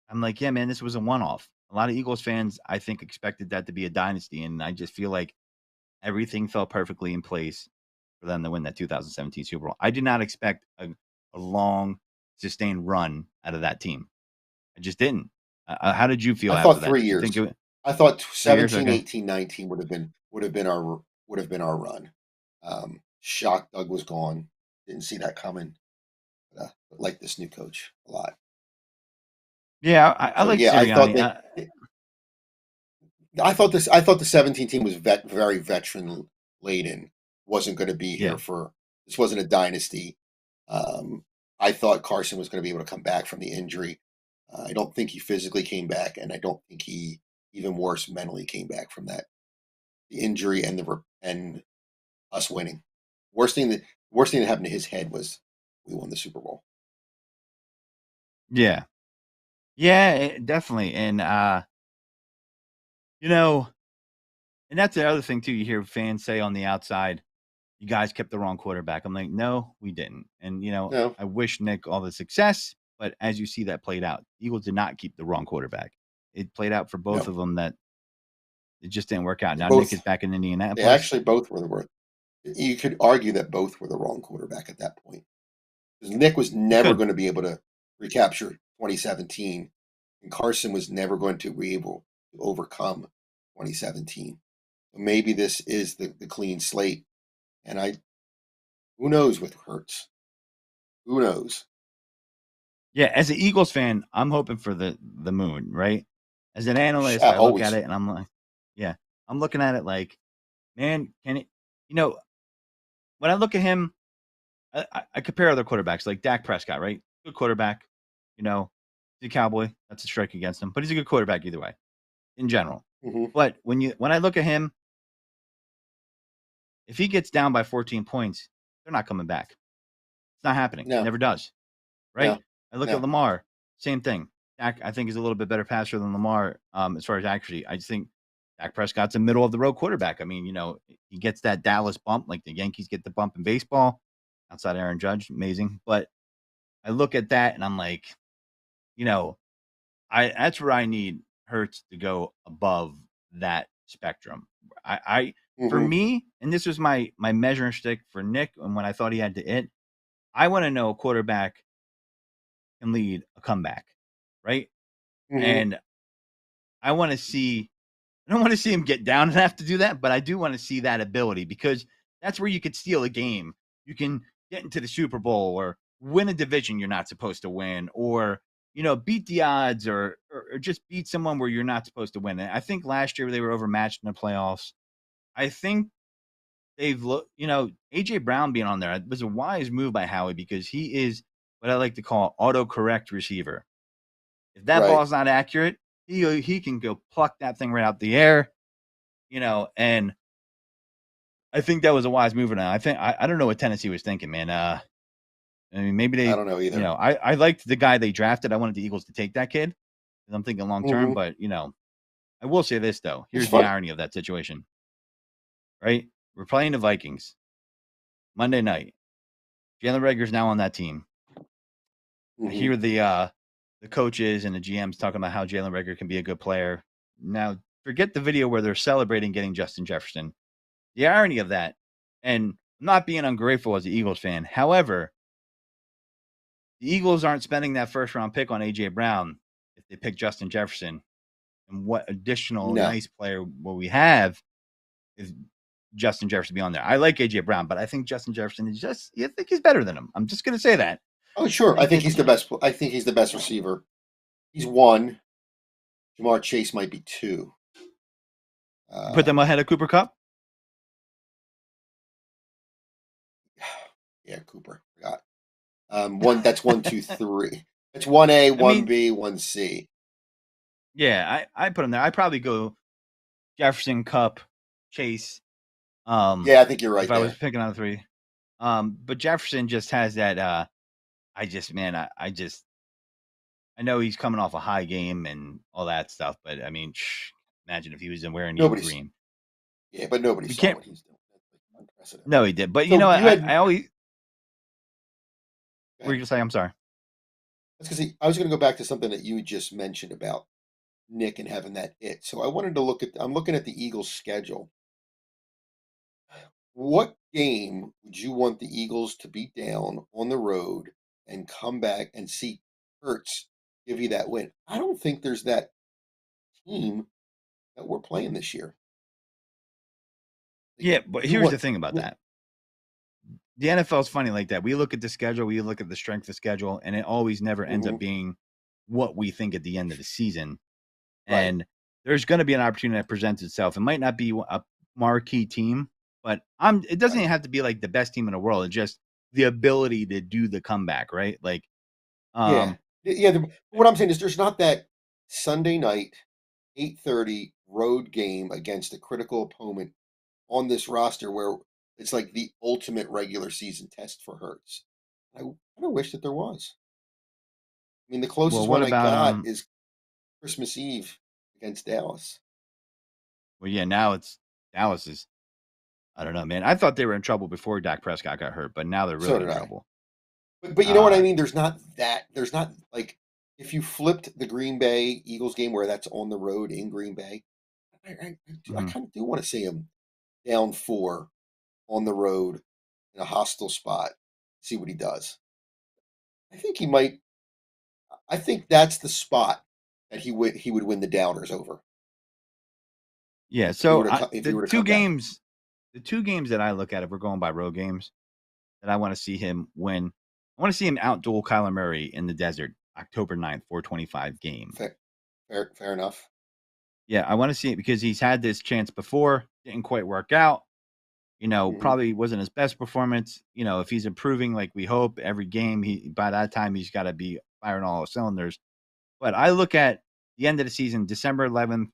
I'm like, yeah, man, this was a one off. A lot of Eagles fans, I think, expected that to be a dynasty. And I just feel like everything fell perfectly in place for them to win that 2017 Super Bowl. I did not expect a long, sustained run out of that team. I just didn't. How did you feel I after thought that? three Did you think years. it I thought 3 years? 17, Okay. 18, 19 would have been our run. Shocked Doug was gone. Didn't see that coming. But like this new coach a lot. Yeah, I So like yeah, I thought Sirianni. they. I thought this. I thought the 17 team was very veteran laden. Wasn't going to be here Yeah. for. This wasn't a dynasty. Um, I thought Carson was going to be able to come back from the injury. I don't think he physically came back, and I don't think he even worse mentally came back from that the injury and and us winning. Worst thing that happened to his head was we won the Super Bowl. Yeah. Yeah, definitely. And you know, and that's the other thing too. You hear fans say on the outside, "You guys kept the wrong quarterback." I'm like, "No, we didn't." And No, I wish Nick all the success, but as you see that played out, Eagles did not keep the wrong quarterback. It played out for both no, of them that it just didn't work out. they Now Nick both is back in they Indianapolis. actually both were the worst. You could argue that both were the wrong quarterback at that point because Nick was You never could. going to be able to recapture 2017, and Carson was never going to be able to overcome 2017. Maybe this is the clean slate, and I who knows with Hurts? Who knows? Yeah, as an Eagles fan, I'm hoping for the moon, right? As an analyst, I look at Always. it and I'm like, yeah, I'm looking at it like, man, can it, you know, when I look at him, I compare other quarterbacks like Dak Prescott, right? Good quarterback, you know, he's a Cowboy. That's a strike against him, but he's a good quarterback either way in general. Hmm. But when I look at him, if he gets down by 14 points, they're not coming back. It's not happening. It No, never does, right? no, I look at no. Lamar, same thing. Dak, I think, is a little bit better passer than Lamar as far as accuracy. I just think Dak Prescott's a middle of the road quarterback. I mean, he gets that Dallas bump like the Yankees get the bump in baseball. Outside Aaron Judge, amazing. But I look at that and I'm like, you know, I that's where I need Hurts to go above that spectrum. I for Hmm. me, and this was my measuring stick for Nick, and when I thought he had to hit, I want to know a quarterback can lead a comeback, right? Hmm. And I want to see. I don't want to see him get down and have to do that, but I do want to see that ability because that's where you could steal a game. You can get into the Super Bowl or win a division you're not supposed to win, or beat the odds, or just beat someone where you're not supposed to win. And I think last year they were overmatched in the playoffs. I think they've looked, AJ Brown being on there was a wise move by Howie because he is what I like to call autocorrect receiver. If that Right. ball's not accurate, he can go pluck that thing right out the air, and I think that was a wise move. Now I don't know what Tennessee was thinking, man. I mean, maybe I they, don't know either. I liked the guy they drafted. I wanted the Eagles to take that kid because I'm thinking long term. Hmm. But I will say this though. It's Here's the funny. irony of that situation, right? We're playing the Vikings Monday night. Jalen Rager's now on that team. I Hmm. hear the coaches and the GMs talking about how Jalen Rager can be a good player. Now, forget the video where they're celebrating getting Justin Jefferson. The irony of that, and I'm not being ungrateful as an Eagles fan. However, the Eagles aren't spending that first round pick on AJ Brown if they pick Justin Jefferson. And what additional No. nice player will we have if Justin Jefferson be on there? I like AJ Brown, but I think Justin Jefferson is I think he's better than him. I'm just gonna say that. Oh, I sure. I think think it's he's the best. I think he's the best receiver. He's one. Jamar Chase might be two. put Uh, them ahead of Cooper Cup. yeah, Cooper. Forgot. One. That's one, two, three. It's one A, I one mean, B, one C. yeah, I put him there. I probably go Jefferson, Cup, Chase. Yeah, I think you're If right I was there. picking on the three. But Jefferson just has that I just man, I know he's coming off a high game and all that stuff, but I mean, imagine if he was in wearing neon Nobody's. green. Yeah, but nobody We saw can't. what he's doing. That's like unprecedented. No, he did. But So you had. I always. Go Were you ahead. gonna say? I'm sorry. That's because I was going to go back to something that you just mentioned about Nick and having that it. So I wanted to look at. I'm looking at the Eagles' schedule. What game would you want the Eagles to beat down on the road and come back and see Hurts give you that win? I don't think there's that team that we're playing this year. Like, Yeah, but you here's want the thing about well, that. The NFL is funny like that. We look at the schedule, we look at the strength of schedule, and it always never ends up mhm, being what we think at the end of the season. right? And there's going to be an opportunity that presents itself. It might not be a marquee team, but it doesn't Right. even have to be like the best team in the world. It's just the ability to do the comeback, right? Like, Yeah. um, Yeah. What I'm saying is there's not that Sunday night 8:30 road game against a critical opponent on this roster where it's like the ultimate regular season test for Hurts. I kind of wish that there was. I mean, the well, closest what one I about got is Christmas Eve against Dallas. well, yeah, now it's Dallas is. I don't know, man. I thought they were in trouble before Dak Prescott got hurt, but now they're So really did in I. trouble. But you know what I Uh, mean? There's not like if you flipped the Green Bay Eagles game where that's on the road in Green Bay, I mhm. kind of do want to see him down four on the road in a hostile spot, see what he does. I think he might. I think that's the spot that he would win the downers over Yeah. if he So were to if he the were to two come back. games, that I look at, if we're going by road games, that I want to see him win. I want to see him outduel Kyler Murray in the desert, October 9th, 425 game. Fair enough. Yeah, I want to see it because he's had this chance before, didn't quite work out. Hmm. Probably wasn't his best performance. If he's improving like we hope every game, by that time he's got to be firing all cylinders. But I look at the end of the season, December 11th.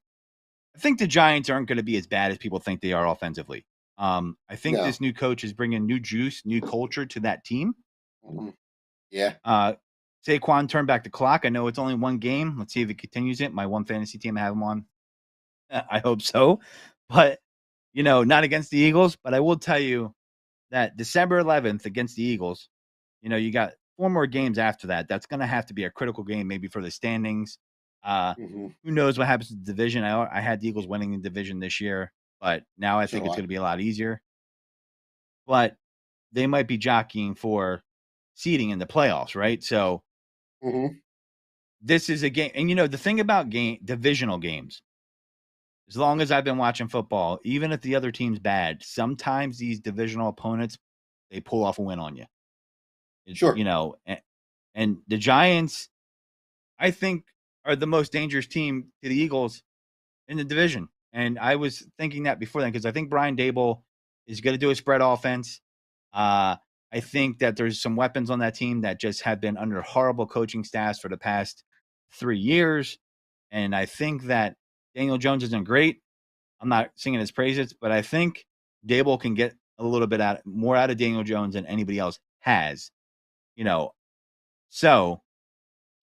I think the Giants aren't going to be as bad as people think they are offensively. I think No. this new coach is bringing new juice, new culture to that team. Hmm. Yeah. Uh, Saquon turned back the clock. I know it's only one game. Let's see if it continues it. My one fantasy team I have him on. I hope so. But, not against the Eagles. But I will tell you that December 11th against the Eagles, you got 4 more games after that. That's going to have to be a critical game, maybe for the standings. Uh, Hmm. who knows what happens to the division? I had the Eagles winning the division this year, but now I So think do it's I. going to be a lot easier. But they might be jockeying for seeding in the playoffs, right? So Hmm. this is a game, and the thing about divisional games, as long as I've been watching football, even if the other team's bad, sometimes these divisional opponents they pull off a win on you. Sure. And the Giants, I think, are the most dangerous team to the Eagles in the division. And I was thinking that before then because I think Brian Dable is going to do a spread offense. Uh, I think that there's some weapons on that team that just have been under horrible coaching staffs for the past 3 years. And I think that Daniel Jones isn't great. I'm not singing his praises, but I think Dable can get a little bit more out of Daniel Jones than anybody else has. You know, so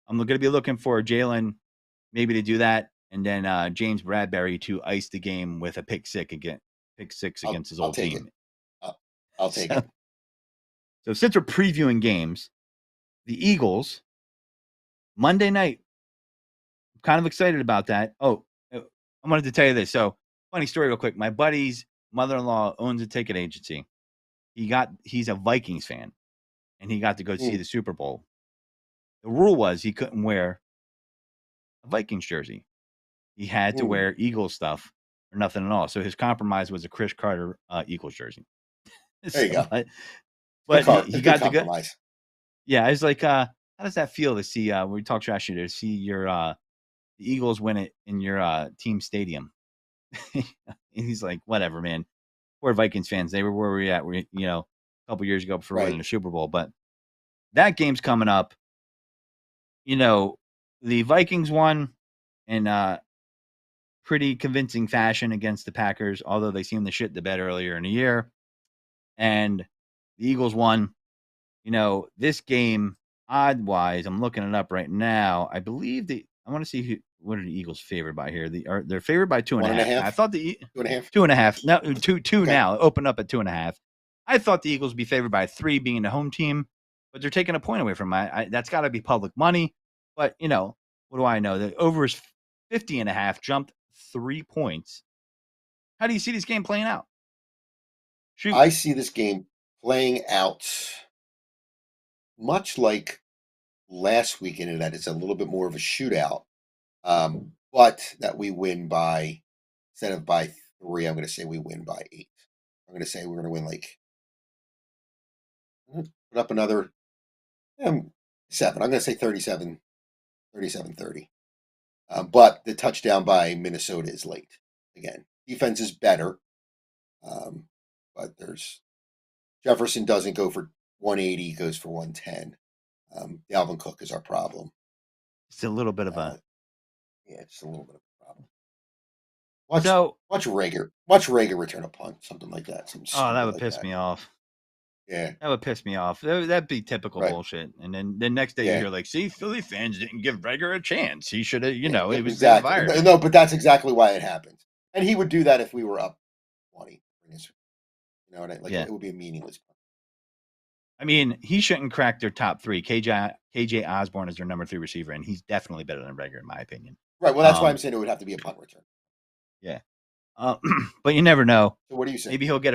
I'm going to be looking for Jalen maybe to do that, and then James Bradbury to ice the game with a pick six I'll against his I'll old take it. team. I'll take So, it. so since we're previewing games, the Eagles Monday night. I'm kind of excited about that. Oh, I wanted to tell you this. So, funny story, real quick. My buddy's mother-in-law owns a ticket agency. He's a Vikings fan, and he got to go see Mm, the Super Bowl. The rule was he couldn't wear a Vikings jersey. He had to mm. wear Eagles stuff or nothing at all. So his compromise was a Chris Carter Eagles jersey. There you So, go. but he A good got to go. compromise. Yeah, I was like, how does that feel to see when we talk trash to see your the Eagles win it in your team stadium? And he's like, whatever, man. We're Vikings fans. They were where we at. A couple years ago before winning Right. the Super Bowl. But that game's coming up. The Vikings won in pretty convincing fashion against the Packers, although they seemed to shit the bed earlier in the year. And the Eagles won. This game, odd wise, I'm looking it up right now. I believe I want to see what are the Eagles favored by here. They're favored by two and One a and a half. Now, I half. thought 2.5. No, two Okay. now. It opened up at 2.5. I thought the Eagles would be favored by 3 being the home team, but they're taking a point away from my. That's got to be public money. But, what do I know? The over is 50.5, jumped 3 points. How do you see this game playing out? Shoot. I see this game playing out much like last weekend in that it's a little bit more of a shootout. But that we win by instead of by 3, I'm going to say we win by 8. I'm going to say we're going to win like put up another 7. I'm going to say 37-30. But the touchdown by Minnesota is late. Again, defense is better, um, but there's Jefferson doesn't go for 180, he goes for 110. Dalvin Cook is our problem. It's a little bit of Uh, a. yeah, it's a little bit of a problem. Watch So, watch Rager return a punt, something like that, something oh, that stupid would like piss that. me off. Yeah, That would piss me off. That'd be typical right. bullshit. And then the next day you Yeah, hear like, see, Philly fans didn't give Rager a chance. He should have, yeah, it yep, was they exactly. fired No, him. no, but that's exactly why it happens. And he would do that if we were up 20. And like Yeah. it would be a meaningless punt. I mean, he shouldn't crack their top 3. KJ Osborne is their number 3 receiver, and he's definitely better than Rager in my opinion. Right. Well, that's why I'm Um, saying it would have to be a punt return. yeah. Uh, but you never know. So what do you say? Maybe he'll get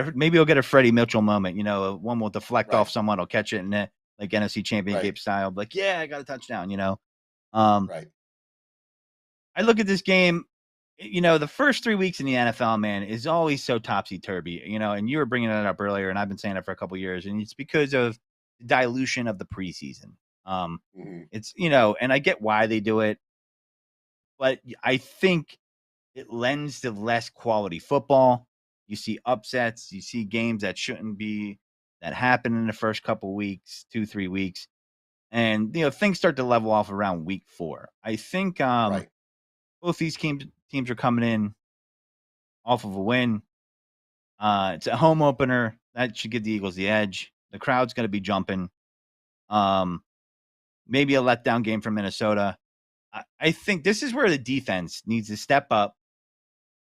a Freddie Mitchell moment. One will deflect off Right. someone, will catch it in it, like NFC Right. Championship style. Like, yeah, I got a touchdown. Um, Right. I look at this game. The first 3 weeks in the NFL, man, is always so topsy turvy. And you were bringing it up earlier, and I've been saying it for a couple of years, and it's because of the dilution of the preseason. Hmm. It's and I get why they do it, but I think it lends to less quality football. You see upsets. You see games that shouldn't be, that happen in the first couple weeks, 2-3 weeks, and things start to level off around week 4. I think Right. both these teams are coming in off of a win. It's a home opener. That should give the Eagles the edge. The crowd's going to be jumping. Maybe a letdown game from Minnesota. I think this is where the defense needs to step up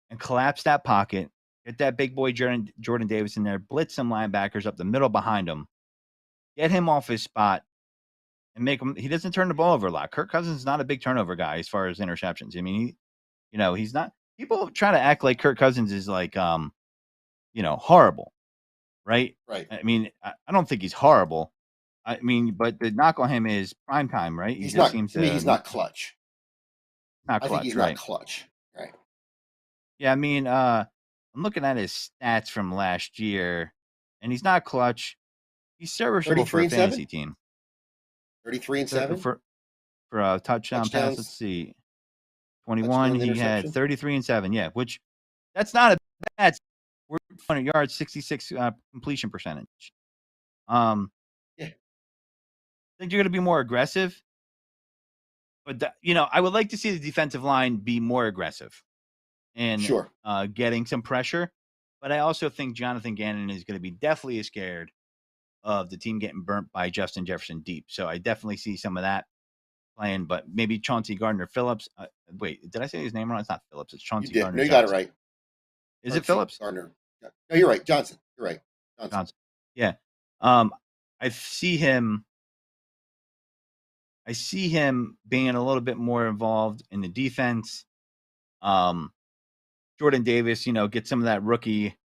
and collapse that pocket. Get that big boy Jordan Davis in there. Blitz some linebackers up the middle behind him. Get him off his spot and make him. He doesn't turn the ball over a lot. Kirk Cousins is not a big turnover guy as far as interceptions. I mean, he's not. People try to act like Kirk Cousins is like horrible, right? Right. I mean, I don't think he's horrible. I mean, but the knock on him is prime time, right? He's not. To me, he's not clutch. Not clutch, I think he's right? not clutch. Right. Yeah, I mean, I'm looking at his stats from last year, and he's not clutch. He's serviceable for a fantasy team. 33-7 for a touchdown pass. Let's see, 21. He had 33-7. Yeah, which that's not a bad. We're 100 yards, 66 completion percentage. Yeah. I think you're going to be more aggressive, but I would like to see the defensive line be more aggressive and Sure. Getting some pressure. But I also think Jonathan Gannon is going to be definitely scared of the team getting burnt by Justin Jefferson deep. So I definitely see some of that playing, but maybe Chauncey Gardner-Phillips. Wait, did I say his name wrong? It's not Phillips. It's Chauncey Gardner. No, you got it right. Is it Phillips? Gardner. No, you're right. Johnson. You're right. Johnson. Yeah. I see him being a little bit more involved in the defense. Jordan Davis, get some of that rookie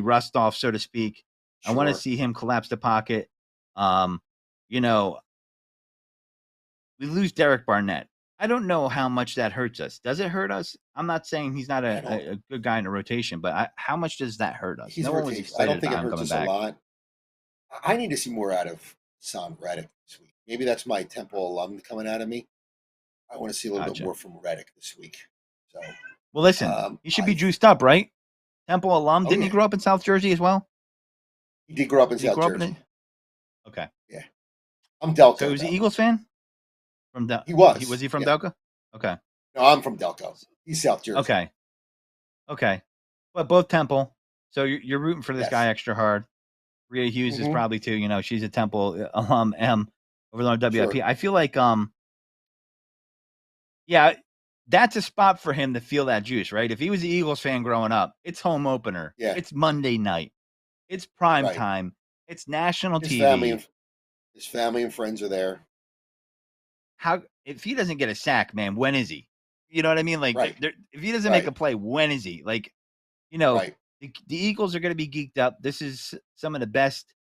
rust off, so to speak. Sure. I want to see him collapse the pocket. We lose Derek Barnett. I don't know how much that hurts us. Does it hurt us? I'm not saying he's not a good guy in a rotation, but how much does that hurt us? He's I don't think it hurts us a lot. I need to see more out of Haason Reddick this week. Maybe that's my Temple alum coming out of me. I want to see a little bit more from Reddick this week. So, well, listen, he should be juiced up, right? Temple alum. Didn't he grow up in South Jersey as well? He did grow up in South Jersey. Okay. Yeah. I'm Delco. So he was an Eagles fan? He was. Was he from Delco? Okay. No, I'm from Delco. He's South Jersey. Okay. But both Temple. So you're rooting for this guy extra hard. Rhea Hughes is probably too. She's a Temple alum. Over there on WIP. Sure. I feel like that's a spot for him to feel that juice, right? If he was an Eagles fan growing up, it's home opener. Yeah. It's Monday night. It's prime time. It's national TV. His family and friends are there. If he doesn't get a sack, man, when is he? You know what I mean? Like, if he doesn't make a play, when is he? Like, the Eagles are going to be geeked up. This is some of the best,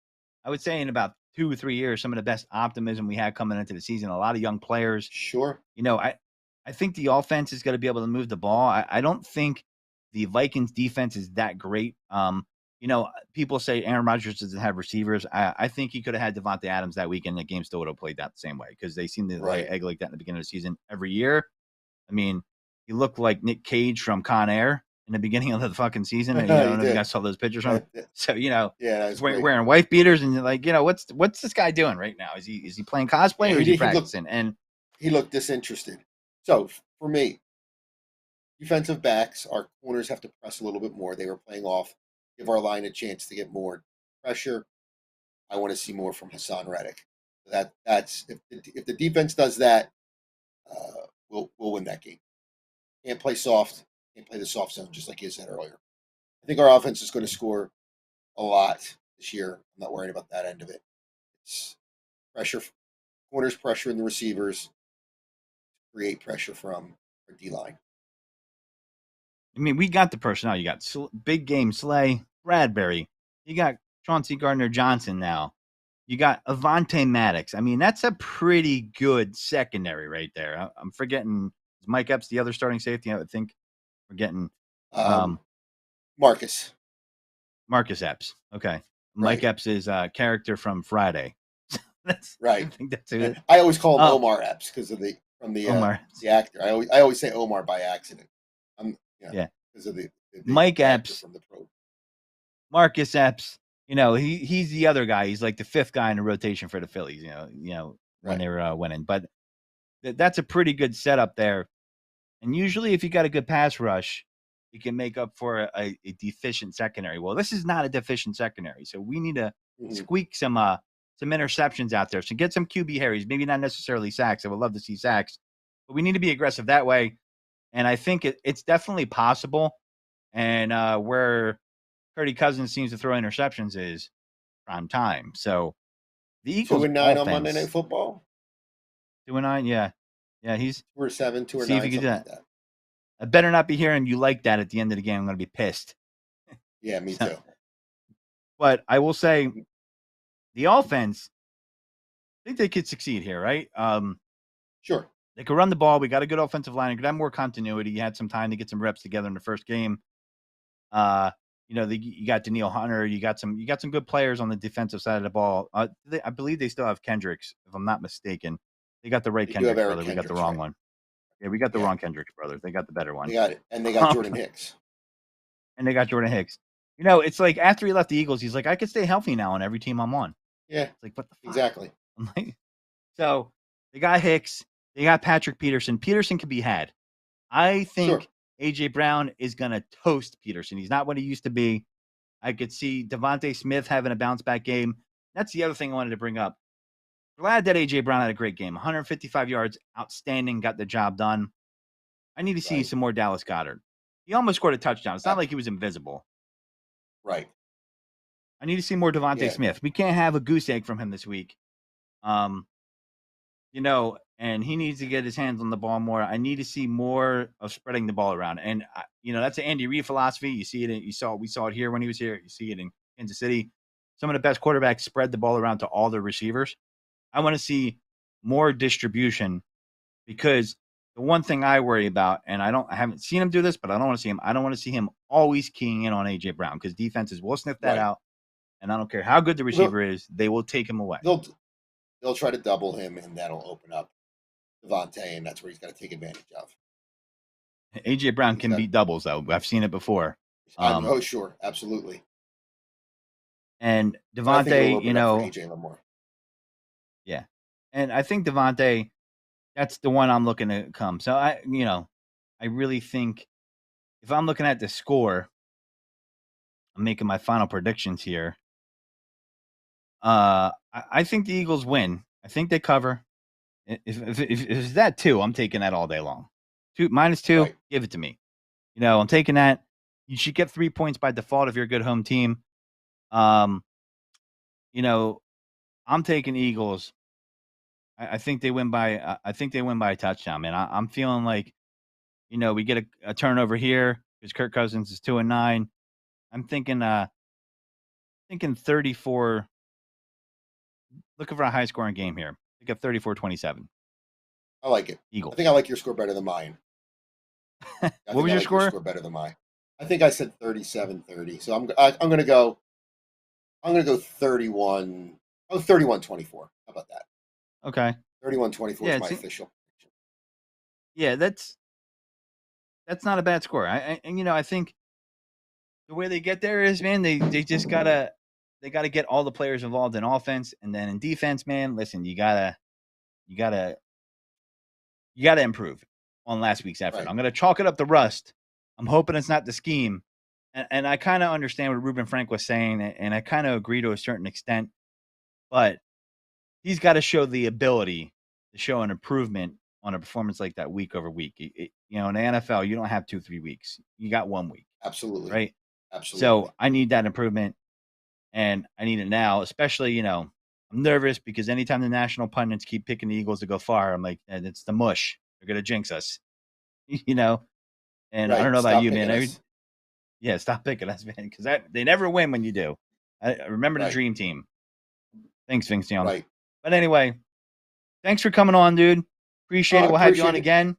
I would say, in about 2 or 3 years, some of the best optimism we had coming into the season. A lot of young players. Sure. I think the offense is going to be able to move the ball. I don't think the Vikings defense is that great. People say Aaron Rodgers doesn't have receivers. I think he could have had Devontae Adams that weekend. The game still would have played out the same way because they seem to lay egg like that in the beginning of the season every year. I mean, he looked like Nick Cage from Con Air in the beginning of the fucking season. And, you guys saw those pictures from him. So, he's wearing wife beaters and you're like, what's this guy doing right now? Is he playing cosplay or is he practicing? And he looked disinterested. So for me, defensive backs, our corners have to press a little bit more. They were playing off. Give our line a chance to get more pressure. I want to see more from Haason Reddick. That's if the defense does that, we'll win that game. Can't play soft. Can't play the soft zone, just like you said earlier. I think our offense is going to score a lot this year. I'm not worried about that end of it. It's pressure, corners pressure in the receivers, create pressure from our D-line. I mean, we got the personnel. You got big game Slay, Bradbury. You got Chauncey Gardner-Johnson now. You got Avonte Maddox. I mean, that's a pretty good secondary right there. I'm forgetting, is Mike Epps the other starting safety? I would think we're getting Marcus Epps. Okay. Mike Epps is a character from Friday. That's right. I think that's it. I always call him Omar Epps because of the actor. I always say Omar by accident. Because of the the big Mike actor Epps, from the pro. Marcus Epps, he's the other guy. He's like the fifth guy in the rotation for the Phillies, when Right. they were winning. But that's a pretty good setup there. And usually if you got a good pass rush, you can make up for a deficient secondary. Well, this is not a deficient secondary. So we need to Mhm. squeak some interceptions out there. So get some QB Harrys, maybe not necessarily sacks. I would love to see sacks, but we need to be aggressive that way. And I think it's definitely possible. And where Purdy Cousins seems to throw interceptions is prime time. So the Two Eagles and nine on Monday Night offense, Football. 2-9, yeah. Yeah, he's 2 or 7, two or see if he nine, can do something like that. that. I better not be hearing you like that at the end of the game. I'm going to be pissed. Yeah, me So, too. but I will say the offense, I think they could succeed here, right? Sure. They could run the ball. We got a good offensive line. It could have more continuity. You had some time to get some reps together in the first game. You got Danielle Hunter. You got some good players on the defensive side of the ball. I believe they still have Kendricks, if I'm not mistaken. They got the right They do have Kendricks Eric brother. We got the Kendricks, wrong right? one. Yeah, we got the Yeah, wrong Kendricks brother. They got the better one. they got it, and they got Jordan Hicks. And they got Jordan Hicks. It's like after he left the Eagles, he's like, I could stay healthy now on every team I'm on. Yeah, It's like, what the fuck? exactly. I'm like, so they got Hicks. They got Patrick Peterson. Peterson can be had. I Sure. think AJ Brown is going to toast Peterson. He's not what he used to be. I could see Devontae Smith having a bounce back game. That's the other thing I wanted to bring up. Glad that AJ Brown had a great game. 155 yards, outstanding, got the job done. I need to see Right. some more Dallas Goedert. He almost scored a touchdown. It's not like he was invisible. Right. I need to see more Devontae Yeah. Smith. We can't have a goose egg from him this week. And he needs to get his hands on the ball more. I need to see more of spreading the ball around. And that's an Andy Reid philosophy. You see it. We saw it here when he was here. You see it in Kansas City. Some of the best quarterbacks spread the ball around to all their receivers. I want to see more distribution because the one thing I worry about, and I haven't seen him do this, but I don't want to see him. I don't want to see him always keying in on AJ Brown because defenses will sniff that Right. out. And I don't care how good the receiver is, they will take him away. They'll try to double him, and that'll open up Devontae, and that's where he's got to take advantage of. AJ Brown can beat doubles, though. I've seen it before. Sure, absolutely. And And I think it'll Devontae, open up for AJ a little more. yeah. And I think Devontae, that's the one I'm looking to come. So I really think if I'm looking at the score, I'm making my final predictions here. I think the Eagles win. I think they cover. If it's that 2, I'm taking that all day long. -2, Right. give it to me. I'm taking that. You should get 3 points by default if you're a good home team. I'm taking Eagles. I think they win by. I think they win by a touchdown, man. I'm feeling like, we get a turnover here because Kirk Cousins is 2-9. I'm thinking 34. Looking for a high scoring game here. I think 34-27. I like it. Eagles. I think I like your score better than mine. What was your score? Your score better than mine. I think I said 37-30. So I'm going to go. I'm going to go 31. Oh, 31-24. How about that? Okay. 31-24 is my official. Yeah, that's not a bad score. I think the way they get there is, man, they just gotta get all the players involved in offense, and then in defense, man. Listen, you gotta improve on last week's effort. Right. I'm gonna chalk it up to rust. I'm hoping it's not the scheme, and I kind of understand what Reuben Frank was saying, and I kind of agree to a certain extent, but he's got to show the ability to show an improvement on a performance like that week over week. In the NFL, you don't have 2-3 weeks. You got 1 week. Absolutely. Right. Absolutely. So I need that improvement, and I need it now. Especially, I'm nervous because anytime the national pundits keep picking the Eagles to go far, I'm like, it's the mush. They're gonna jinx us. And right. I don't know about you, man. Stop picking us, man, because they never win when you do. I remember the dream team. Thanks, Vince Young. Right. But anyway, thanks for coming on, dude. Appreciate it. We'll have you on again.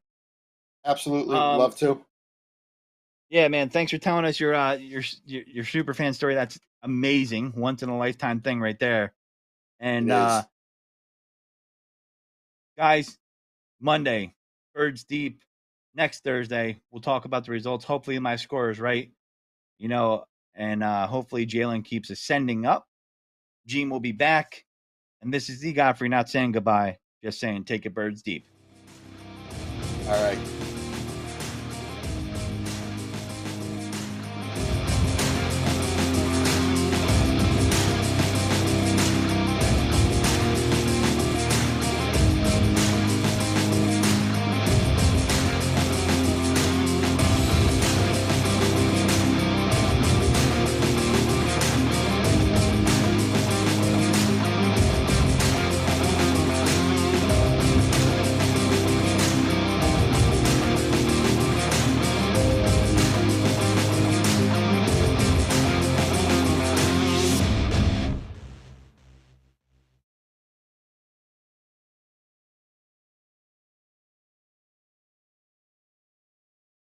Absolutely. Love to. Yeah, man. Thanks for telling us your super fan story. That's amazing. Once in a lifetime thing right there. And guys, Monday, Birds Deep. Next Thursday, we'll talk about the results. Hopefully my score is right. you know, and hopefully Jalen keeps ascending up. Gene will be back. And this is the Godfrey not saying goodbye, just saying take it birds deep. All right.